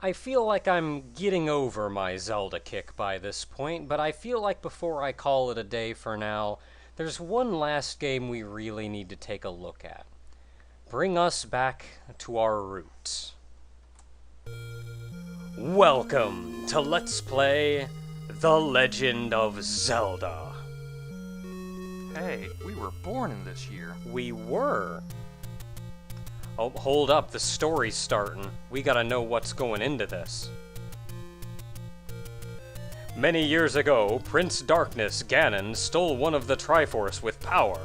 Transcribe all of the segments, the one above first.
I feel like I'm getting over my Zelda kick by this point, but I feel like before I call it a day for now, there's one last game we really need to take a look at. Bring us back to our roots. Welcome to Let's Play The Legend of Zelda. Hey, we were born in this year. We were. Oh, hold up, the story's starting. We gotta know what's going into this. Many years ago, Prince Darkness, Ganon, stole one of the Triforce with power.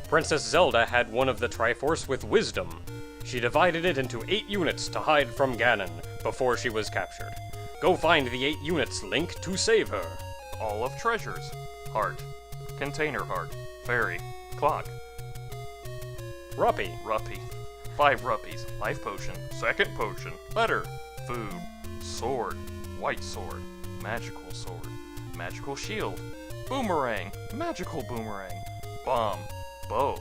Princess Zelda had one of the Triforce with wisdom. She divided it into 8 units to hide from Ganon, before she was captured. Go find the 8 units, Link, to save her. All of treasures. Heart. Container heart. Fairy. Clock. Ruppy. 5 ruppies. Life potion. Second potion. Letter. Food. Sword. White sword. Magical sword. Magical shield. Boomerang. Magical boomerang. Bomb. Bow.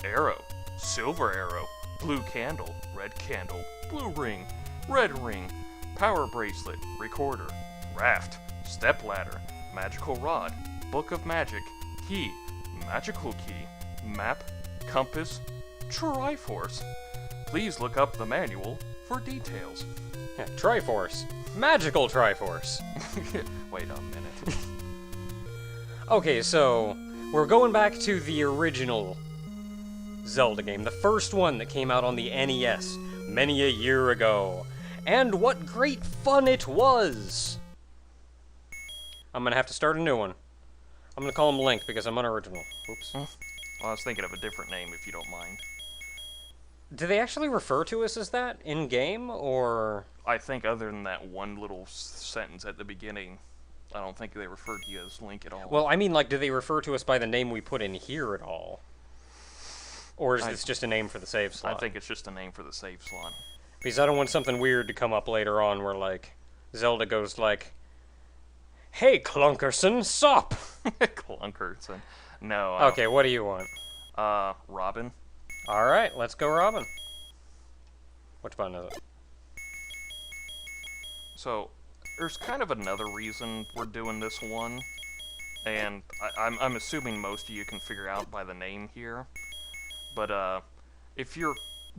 Arrow. Silver arrow. Blue candle. Red candle. Blue ring. Red ring. Power bracelet. Recorder. Raft. Step ladder. Magical rod. Book of magic. Key. Magical key. Map. Compass. Triforce. Please look up the manual for details. Yeah, Triforce. Magical Triforce. Wait a minute. Okay, so we're going back to the original Zelda game, the first one that came out on the NES many a year ago. And what great fun it was! I'm gonna have to start a new one. I'm gonna call him Link because I'm unoriginal. Oops. Well, I was thinking of a different name if you don't mind. Do they actually refer to us as that in-game, or...? I think other than that one little sentence at the beginning, I don't think they referred to you as Link at all. Well, I mean, like, do they refer to us by the name we put in here at all? Or is this just a name for the save slot? I think it's just a name for the save slot. Because I don't want something weird to come up later on where, like, Zelda goes like, "Hey, Clunkerson, sup!" Clunkerson. No. Okay, what do you want? Robin. Alright, let's go Robin. Which button is it? So, there's kind of another reason we're doing this one, and I'm assuming most of you can figure out by the name here, but if you're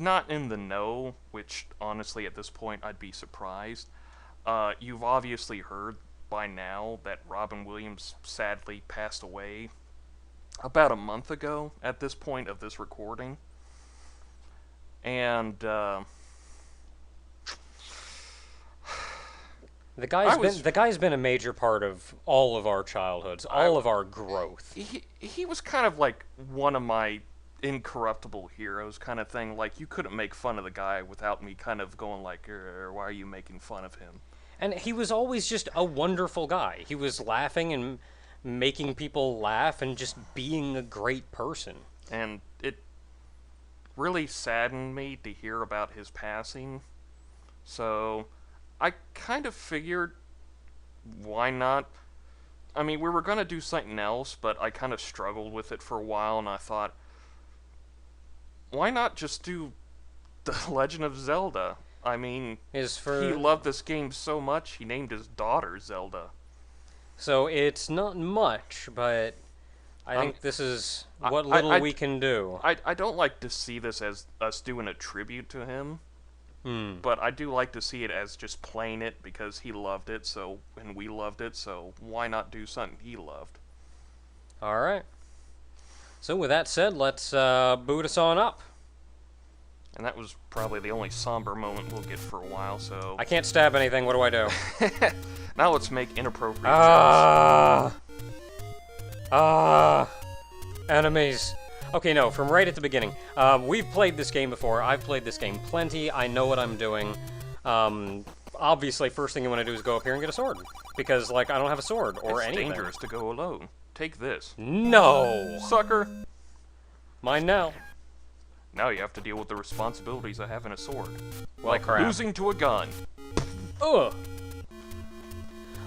not in the know, which honestly at this point I'd be surprised, you've obviously heard by now that Robin Williams sadly passed away about a month ago at this point of this recording. And the guy's been a major part of all of our childhoods, all of our growth. He was kind of like one of my incorruptible heroes kind of thing. Like, you couldn't make fun of the guy without me kind of going like, why are you making fun of him? And he was always just a wonderful guy. He was laughing and making people laugh and just being a great person. And it really saddened me to hear about his passing. So I kind of figured, why not? I mean, we were going to do something else, but I kind of struggled with it for a while, and I thought, why not just do The Legend of Zelda? I mean, he loved this game so much, he named his daughter Zelda. So it's not much, but I think this is what little we can do. I don't like to see this as us doing a tribute to him, but I do like to see it as just playing it because he loved it, so, and we loved it, so why not do something he loved? Alright. So with that said, let's boot us on up. And that was probably the only somber moment we'll get for a while, so... I can't stab anything, what do I do? Now let's make inappropriate jokes. Enemies. Okay, no, from right at the beginning. We've played this game before. I've played this game plenty. I know what I'm doing. Obviously, first thing you want to do is go up here and get a sword. Because, like, I don't have a sword or anything. It's dangerous to go alone. Take this. No! Sucker! Mine now. Now you have to deal with the responsibilities of having a sword. Well, like crap. losing to a gun. Ugh!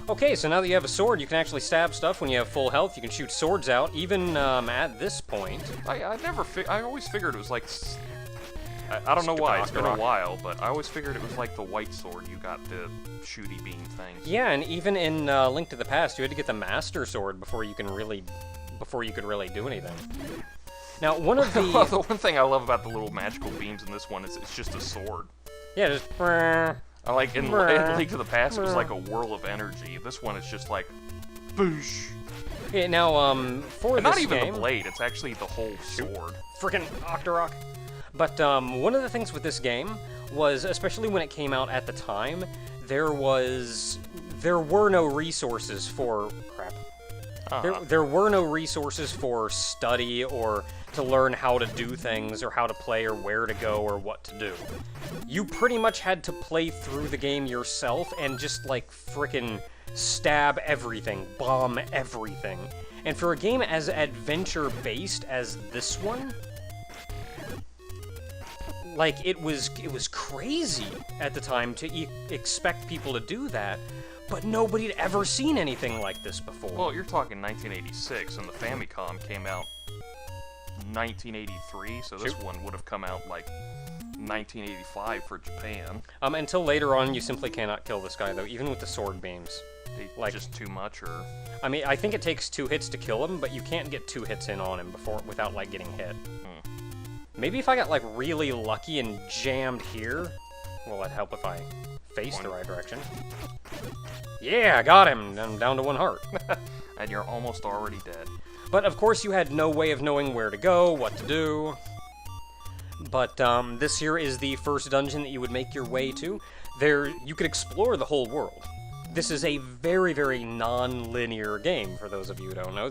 Okay, so now that you have a sword, you can actually stab stuff when you have full health. You can shoot swords out, even at this point. I always figured it was like I don't know Stupid why, it's been a Octorok. while, but I always figured it was like the white sword, you got the shooty beam things. Yeah, and even in Link to the Past, you had to get the Master Sword before you could really do anything. Now, one of the The one thing I love about the little magical beams in this one is it's just a sword. yeah, just I like in Link to the Past, it was like a whirl of energy. This one is just like, boosh. yeah, now for And this not even game, the blade, it's actually the whole sword. frickin' Octorok. But one of the things with this game was, especially when it came out at the time, there were no resources for crap. There were no resources for study or to learn how to do things or how to play or where to go or what to do. You pretty much had to play through the game yourself and just like frickin' stab everything, bomb everything. And for a game as adventure-based as this one, like, it was crazy at the time to expect people to do that, but nobody had ever seen anything like this before. Well, you're talking 1986, and the Famicom came out 1983, so this one would have come out like 1985 for Japan. Until later on, you simply cannot kill this guy, though, even with the sword beams. Like, just too much, or... I mean, I think it takes 2 hits to kill him, but you can't get 2 hits in on him without, like, getting hit. Maybe if I got, like, really lucky and jammed here, will that help if I face the right direction? Yeah, I got him! I'm down to 1 heart. And you're almost already dead. But, of course, you had no way of knowing where to go, what to do. But, this here is the first dungeon that you would make your way to. You could explore the whole world. This is a very, very non-linear game, for those of you who don't know.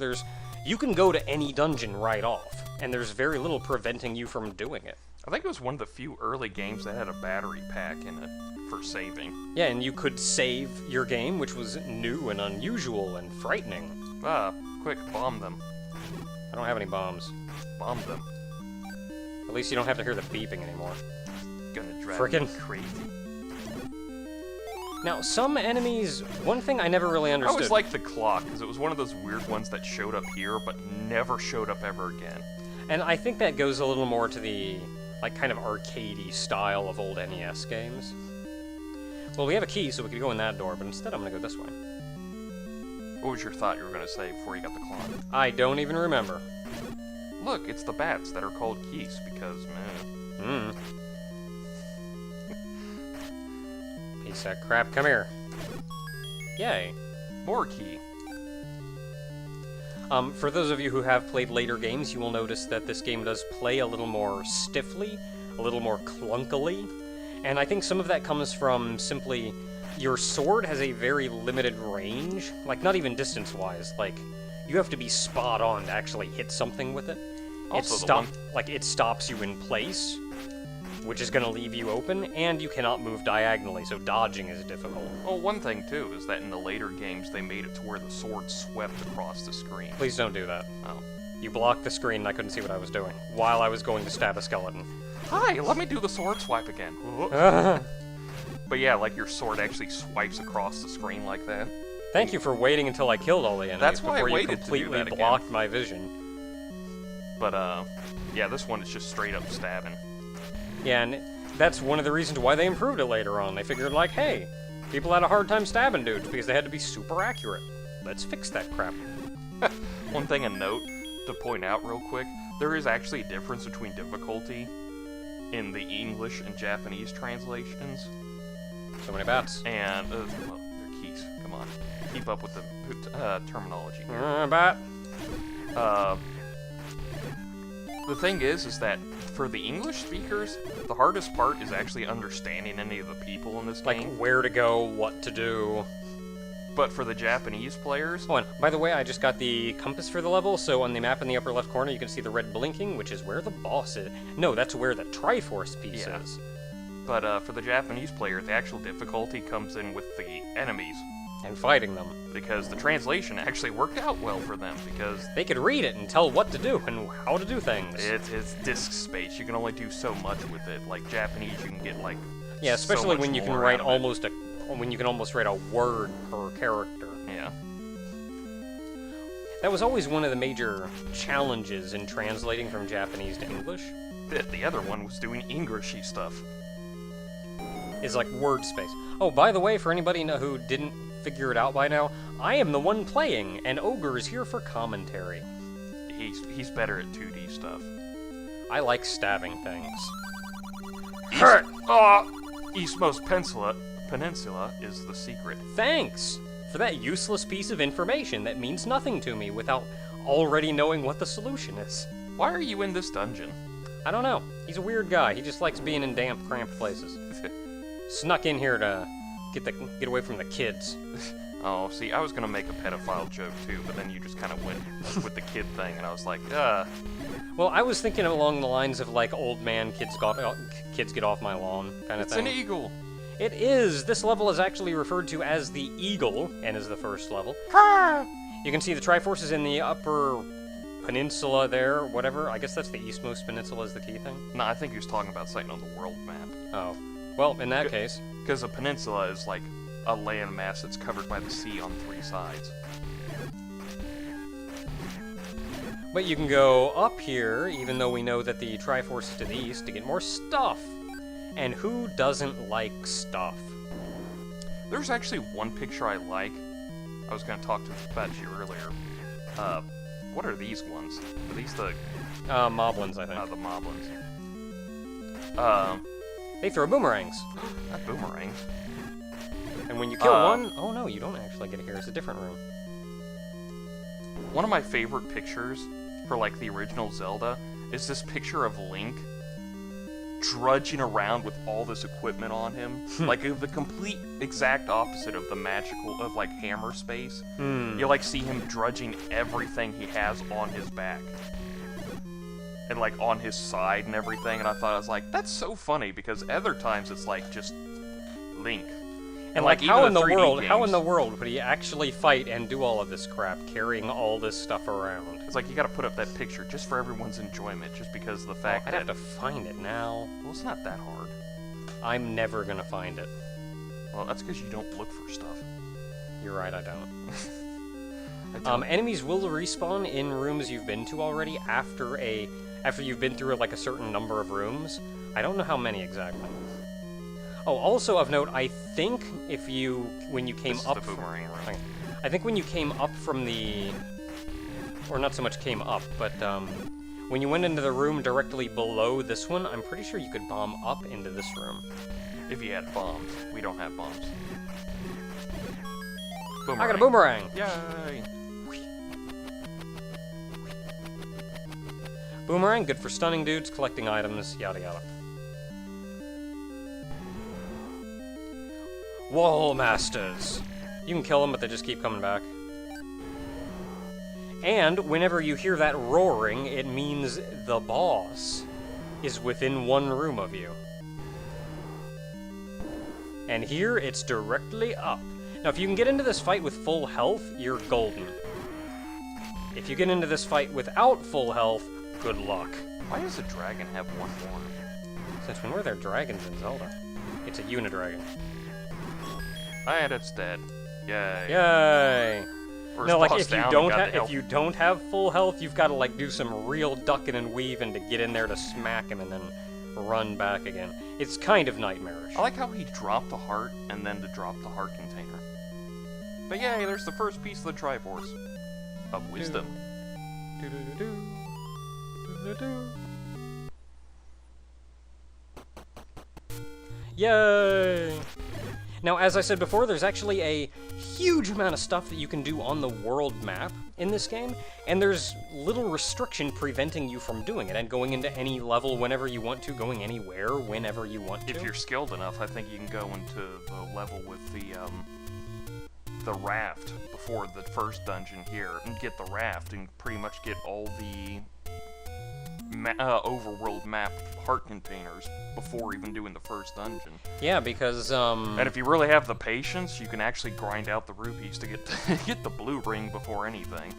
You can go to any dungeon right off, and there's very little preventing you from doing it. I think it was one of the few early games that had a battery pack in it for saving. Yeah, and you could save your game, which was new and unusual and frightening. Quick, bomb them. I don't have any bombs. Bomb them. At least you don't have to hear the beeping anymore. Gonna drive Frickin' me crazy. Now, some enemies, one thing I never really I understood. always liked the clock, because it was one of those weird ones that showed up here, but never showed up ever again. And I think that goes a little more to the, like, kind of arcadey style of old NES games. Well, we have a key, so we could go in that door, but instead I'm gonna go this way. What was your thought you were gonna say before you got the clock? I don't even remember. Look, it's the bats that are called geese, because, man... Piece of crap, come here. Yay. More key. For those of you who have played later games, you will notice that this game does play a little more stiffly, a little more clunkily, and I think some of that comes from simply your sword has a very limited range, like not even distance-wise, like you have to be spot on to actually hit something with it. Also, it stops you in place, which is going to leave you open, and you cannot move diagonally, so dodging is difficult. Well, one thing, too, is that in the later games, they made it to where the sword swept across the screen. Please don't do that. Oh. You blocked the screen and I couldn't see what I was doing, while I was going to stab a skeleton. Hi, let me do the sword swipe again. But yeah, like your sword actually swipes across the screen like that. Thank you for waiting until I killed all the enemies That's why I before you waited to do completely that again. blocked my vision. But, yeah, this one is just straight up stabbing. Yeah, and that's one of the reasons why they improved it later on. They figured, like, hey, people had a hard time stabbing dudes because they had to be super accurate. Let's fix that crap. One thing a note to point out real quick, there is actually a difference between difficulty in the English and Japanese translations. So many bats. And, well, they're keys. Come on. Keep up with the terminology here. Bat. The thing is that for the English speakers, the hardest part is actually understanding any of the people in this Like, game. where to go, what to do. But for the Japanese players... Oh, and by the way, I just got the compass for the level, so on the map in the upper left corner, you can see the red blinking, which is where the boss is. No, that's where the Triforce piece is. But for the Japanese player, the actual difficulty comes in with the enemies. And fighting them. Because the translation actually worked out well for them, because... They could read it and tell what to do and how to do things. It's disk space. You can only do so much with it. Like Japanese, you can get like... Yeah, especially so when much you can more write out of it. when you can almost write a word per character. Yeah. That was always one of the major challenges in translating from Japanese to English. The other one was doing Englishy stuff. Is like word space. Oh, by the way, for anybody who didn't figure it out by now, I am the one playing, and Ogre is here for commentary. He's better at 2D stuff. I like stabbing things. Eastmost Peninsula is the secret. Thanks for that useless piece of information that means nothing to me without already knowing what the solution is. Why are you in this dungeon? I don't know. He's a weird guy. He just likes being in damp, cramped places. Snuck in here to get away from the kids. Oh, see, I was gonna make a pedophile joke too, but then you just kind of went with the kid thing, and I was like, Well, I was thinking along the lines of like old man, kids get off my lawn kind of thing. It's an eagle. It is. This level is actually referred to as the Eagle, and is the first level. You can see the Triforce is in the upper peninsula there, whatever. I guess that's the eastmost peninsula is the key thing. No, I think he was talking about something on the world map. Oh. Well, in that case. Because a peninsula is like a landmass that's covered by the sea on 3 sides. But you can go up here, even though we know that the Triforce is to the east, to get more stuff. And who doesn't like stuff? There's actually one picture I like. I was going to talk about you earlier. What are these ones? Are these the... Moblins, I think. The Moblins. They throw boomerangs. Not boomerangs. And when you kill one... Oh no, you don't actually get it here. It's a different room. One of my favorite pictures for, like, the original Zelda is this picture of Link drudging around with all this equipment on him. Like, the complete exact opposite of the magical, of, like, hammer space. You, like, see him drudging everything he has on his back. And, like, on his side and everything, and I thought, I was like, that's so funny, because other times it's, like, just Link. And, like, how in the world would he actually fight and do all of this crap, carrying all this stuff around? It's like, you gotta put up that picture just for everyone's enjoyment, just because of the fact that... I'd have to find it now. Well, it's not that hard. I'm never gonna find it. Well, that's because you don't look for stuff. You're right, I don't. Enemies will respawn in rooms you've been to already after you've been through, like, a certain number of rooms. I don't know how many exactly. Oh, also of note, I think when you came up from... I think when you came up from the... Or not so much came up, but when you went into the room directly below this one, I'm pretty sure you could bomb up into this room. If you had bombs. We don't have bombs. Boomerang. I got a boomerang! Yay! Boomerang, good for stunning dudes, collecting items, yada yada. Wall Masters! You can kill them, but they just keep coming back. And whenever you hear that roaring, it means the boss is within one room of you. And here, it's directly up. Now, if you can get into this fight with full health, you're golden. If you get into this fight without full health, good luck. Why does a dragon have one more? Since when were there dragons in Zelda? It's a Unidragon. And it's dead. Yay. Yay! No, like, if you don't have full health, you've got to, like, do some real ducking and weaving to get in there to smack him and then run back again. It's kind of nightmarish. I like how he dropped the heart and then to drop the heart container. But yay, there's the first piece of the Triforce. Of wisdom. Yay! Now, as I said before, there's actually a huge amount of stuff that you can do on the world map in this game, and there's little restriction preventing you from doing it and going into any level whenever you want to, going anywhere whenever you want to. If you're skilled enough, I think you can go into the level with the raft before the first dungeon here, and get the raft and pretty much get all the overworld map heart containers before even doing the first dungeon. Yeah, because and if you really have the patience, you can actually grind out the rupees to get get the blue ring before anything.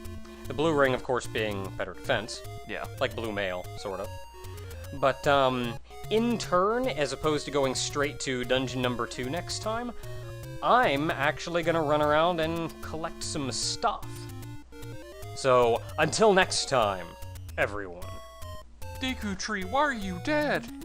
The blue ring, of course, being better defense. Yeah. Like blue mail, sort of. But in turn, as opposed to going straight to dungeon number 2 next time, I'm actually gonna run around and collect some stuff. So, until next time, everyone. Deku Tree, why are you dead?